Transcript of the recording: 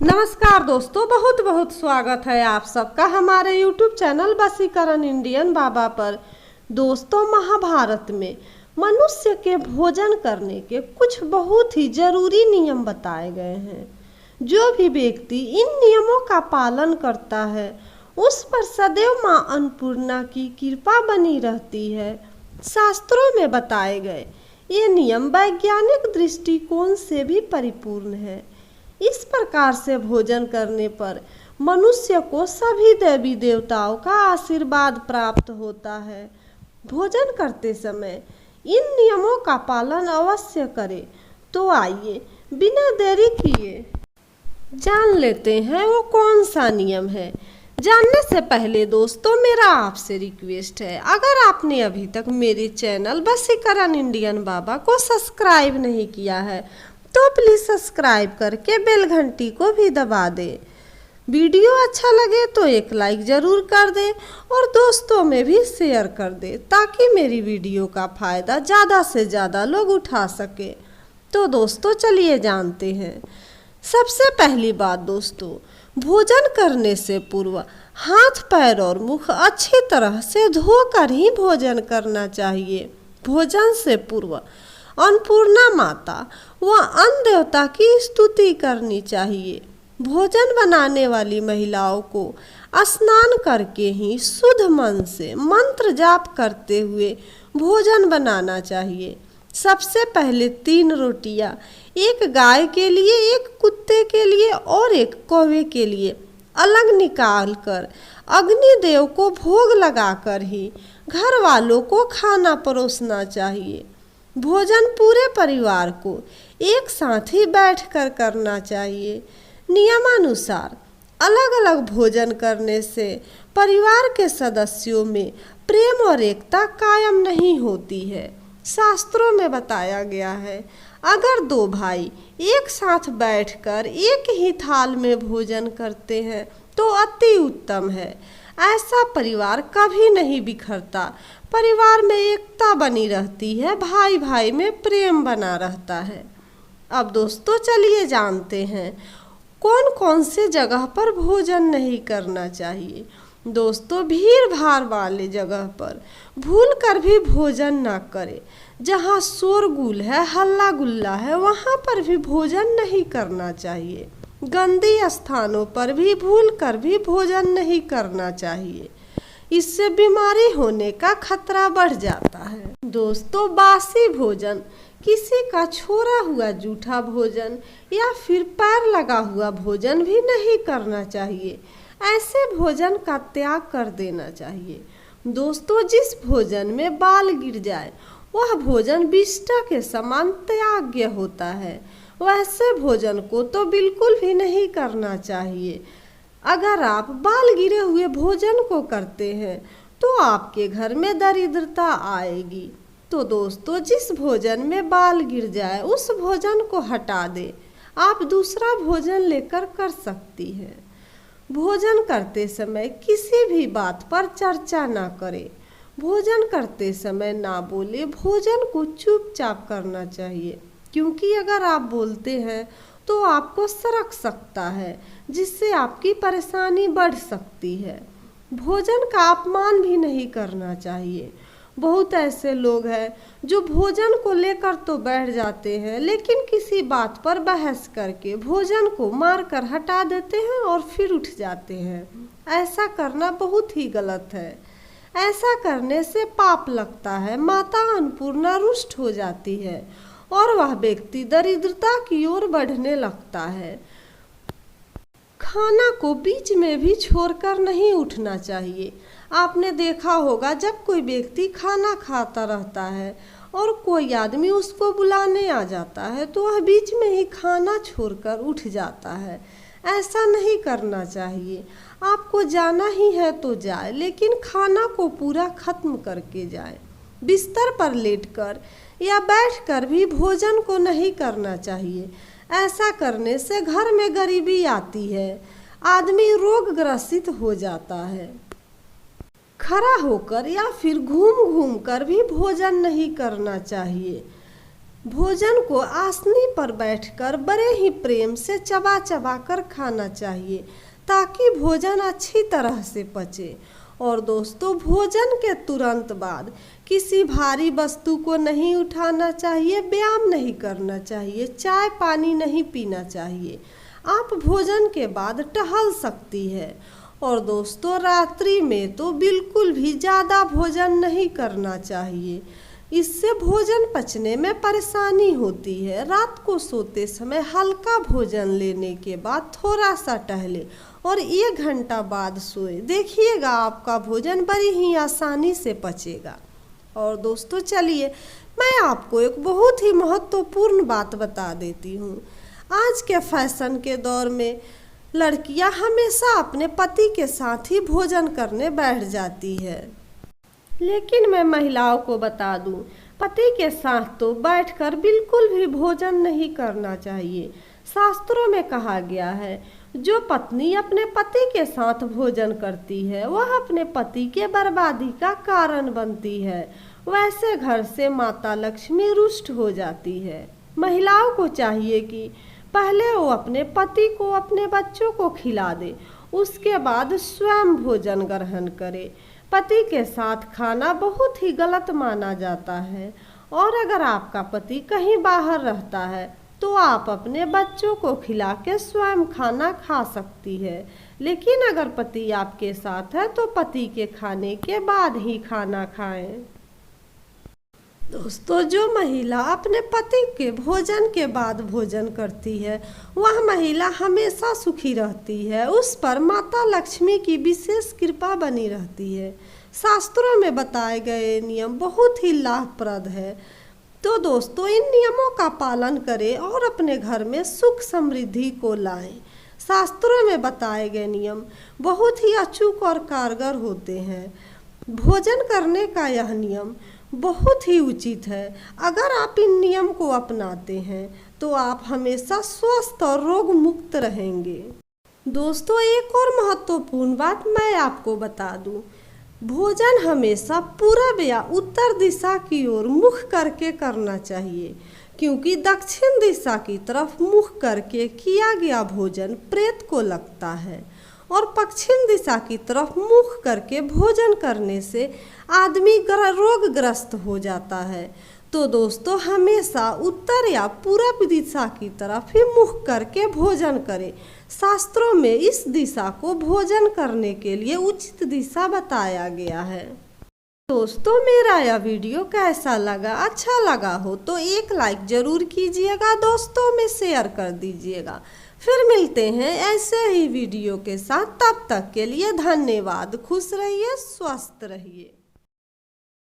नमस्कार दोस्तों, बहुत बहुत स्वागत है आप सबका हमारे YouTube चैनल वशीकरण इंडियन बाबा पर। दोस्तों, महाभारत में मनुष्य के भोजन करने के कुछ बहुत ही जरूरी नियम बताए गए हैं। जो भी व्यक्ति इन नियमों का पालन करता है उस पर सदैव मां अन्नपूर्णा की कृपा बनी रहती है। शास्त्रों में बताए गए ये नियम वैज्ञानिक दृष्टिकोण से भी परिपूर्ण है। इस प्रकार से भोजन करने पर मनुष्य को सभी देवी देवताओं का आशीर्वाद प्राप्त होता है। भोजन करते समय इन नियमों का पालन अवश्य करें। तो आइए बिना देरी किए जान लेते हैं वो कौन सा नियम है। जानने से पहले दोस्तों, मेरा आपसे रिक्वेस्ट है, अगर आपने अभी तक मेरे चैनल वशीकरण इंडियन बाबा को सब्सक्राइब नहीं किया है तो प्लीज़ सब्सक्राइब करके बेल घंटी को भी दबा दें। वीडियो अच्छा लगे तो एक लाइक ज़रूर कर दें और दोस्तों में भी शेयर कर दें ताकि मेरी वीडियो का फ़ायदा ज़्यादा से ज़्यादा लोग उठा सके। तो दोस्तों चलिए जानते हैं। सबसे पहली बात दोस्तों, भोजन करने से पूर्व हाथ पैर और मुख अच्छी तरह से धोकर ही भोजन करना चाहिए। भोजन से पूर्व अन्नपूर्णा माता व अन्न देवता की स्तुति करनी चाहिए। भोजन बनाने वाली महिलाओं को स्नान करके ही शुद्ध मन से मंत्र जाप करते हुए भोजन बनाना चाहिए। सबसे पहले 3 रोटियां, एक गाय के लिए, एक कुत्ते के लिए और एक कौवे के लिए अलग निकाल कर अग्निदेव को भोग लगाकर ही घर वालों को खाना परोसना चाहिए। भोजन पूरे परिवार को एक साथ ही बैठकर करना चाहिए। नियमानुसार अलग अलग भोजन करने से परिवार के सदस्यों में प्रेम और एकता कायम नहीं होती है। शास्त्रों में बताया गया है, अगर 2 भाई एक साथ बैठकर एक ही थाल में भोजन करते हैं तो अति उत्तम है। ऐसा परिवार कभी नहीं बिखरता, परिवार में एकता बनी रहती है, भाई भाई में प्रेम बना रहता है। अब दोस्तों चलिए जानते हैं कौन कौन से जगह पर भोजन नहीं करना चाहिए। दोस्तों, भीड़ भाड़ वाले जगह पर भूल कर भी भोजन ना करें। जहाँ शोरगुल है, हल्ला गुल्ला है, वहाँ पर भी भोजन नहीं करना चाहिए। गंदे स्थानों पर भी भूल कर भी भोजन नहीं करना चाहिए, इससे बीमारी होने का खतरा बढ़ जाता है। दोस्तों, बासी भोजन, किसी का छोड़ा हुआ जूठा भोजन या फिर पैर लगा हुआ भोजन भी नहीं करना चाहिए। ऐसे भोजन का त्याग कर देना चाहिए। दोस्तों, जिस भोजन में बाल गिर जाए वह भोजन विष्ठा के समान त्याज्य होता है। वैसे भोजन को तो बिल्कुल भी नहीं करना चाहिए। अगर आप बाल गिरे हुए भोजन को करते हैं तो आपके घर में दरिद्रता आएगी। तो दोस्तों, जिस भोजन में बाल गिर जाए उस भोजन को हटा दें। आप दूसरा भोजन लेकर कर सकती हैं। भोजन करते समय किसी भी बात पर चर्चा ना करें। भोजन करते समय ना बोले, भोजन को चुपचाप करना चाहिए, क्योंकि अगर आप बोलते हैं तो आपको सरक सकता है, जिससे आपकी परेशानी बढ़ सकती है। भोजन का अपमान भी नहीं करना चाहिए। बहुत ऐसे लोग हैं जो भोजन को लेकर तो बैठ जाते हैं, लेकिन किसी बात पर बहस करके भोजन को मारकर हटा देते हैं और फिर उठ जाते हैं। ऐसा करना बहुत ही गलत है। ऐसा करने से पाप लगता है, माता अन्नपूर्णा रुष्ट हो जाती है और वह व्यक्ति दरिद्रता की ओर बढ़ने लगता है। खाना को बीच में भी छोड़कर नहीं उठना चाहिए। आपने देखा होगा, जब कोई व्यक्ति खाना खाता रहता है और कोई आदमी उसको बुलाने आ जाता है तो वह बीच में ही खाना छोड़कर उठ जाता है। ऐसा नहीं करना चाहिए। आपको जाना ही है तो जाए, लेकिन खाना को पूरा खत्म करके जाए। बिस्तर पर लेटकर या बैठकर भी भोजन को नहीं करना चाहिए। ऐसा करने से घर में गरीबी आती है, आदमी रोग ग्रसित हो जाता है। खड़ा होकर या फिर घूम घूम कर भी भोजन नहीं करना चाहिए। भोजन को आसनी पर बैठकर बड़े ही प्रेम से चबा चबा कर खाना चाहिए ताकि भोजन अच्छी तरह से पचे। और दोस्तों, भोजन के तुरंत बाद किसी भारी वस्तु को नहीं उठाना चाहिए, व्यायाम नहीं करना चाहिए, चाय पानी नहीं पीना चाहिए। आप भोजन के बाद टहल सकती है। और दोस्तों, रात्रि में तो बिल्कुल भी ज़्यादा भोजन नहीं करना चाहिए, इससे भोजन पचने में परेशानी होती है। रात को सोते समय हल्का भोजन लेने के बाद थोड़ा सा टहले और 1 घंटा बाद सोए, देखिएगा आपका भोजन बड़ी ही आसानी से पचेगा। और दोस्तों, चलिए मैं आपको एक बहुत ही महत्वपूर्ण बात बता देती हूँ। आज के फैशन के दौर में लड़कियां हमेशा अपने पति के साथ ही भोजन करने बैठ जाती है, लेकिन मैं महिलाओं को बता दूं, पति के साथ तो बैठकर बिल्कुल भी भोजन नहीं करना चाहिए। शास्त्रों में कहा गया है, जो पत्नी अपने पति के साथ भोजन करती है वह अपने पति के बर्बादी का कारण बनती है। वैसे घर से माता लक्ष्मी रुष्ट हो जाती है। महिलाओं को चाहिए कि पहले वो अपने पति को, अपने बच्चों को खिला दे, उसके बाद स्वयं भोजन ग्रहण करे। पति के साथ खाना बहुत ही गलत माना जाता है। और अगर आपका पति कहीं बाहर रहता है तो आप अपने बच्चों को खिला के स्वयं खाना खा सकती है, लेकिन अगर पति आपके साथ है तो पति के खाने के बाद ही खाना खाएं। दोस्तों, जो महिला अपने पति के भोजन के बाद भोजन करती है वह महिला हमेशा सुखी रहती है, उस पर माता लक्ष्मी की विशेष कृपा बनी रहती है। शास्त्रों में बताए गए नियम बहुत ही लाभप्रद है। तो दोस्तों, इन नियमों का पालन करें और अपने घर में सुख समृद्धि को लाएं। शास्त्रों में बताए गए नियम बहुत ही अचूक और कारगर होते हैं। भोजन करने का यह नियम बहुत ही उचित है। अगर आप इन नियम को अपनाते हैं तो आप हमेशा स्वस्थ और रोग मुक्त रहेंगे। दोस्तों, एक और महत्वपूर्ण बात मैं आपको बता दूं, भोजन हमेशा पूरब या उत्तर दिशा की ओर मुख करके करना चाहिए, क्योंकि दक्षिण दिशा की तरफ मुख करके किया गया भोजन प्रेत को लगता है और पश्चिम दिशा की तरफ मुख करके भोजन करने से आदमी रोगग्रस्त हो जाता है। तो दोस्तों, हमेशा उत्तर या पूरब दिशा की तरफ ही मुख करके भोजन करें। शास्त्रों में इस दिशा को भोजन करने के लिए उचित दिशा बताया गया है। दोस्तों, मेरा यह वीडियो कैसा लगा? अच्छा लगा हो तो एक लाइक जरूर कीजिएगा, दोस्तों में शेयर कर दीजिएगा। फिर मिलते हैं ऐसे ही वीडियो के साथ, तब तक के लिए धन्यवाद। खुश रहिए, स्वस्थ रहिए।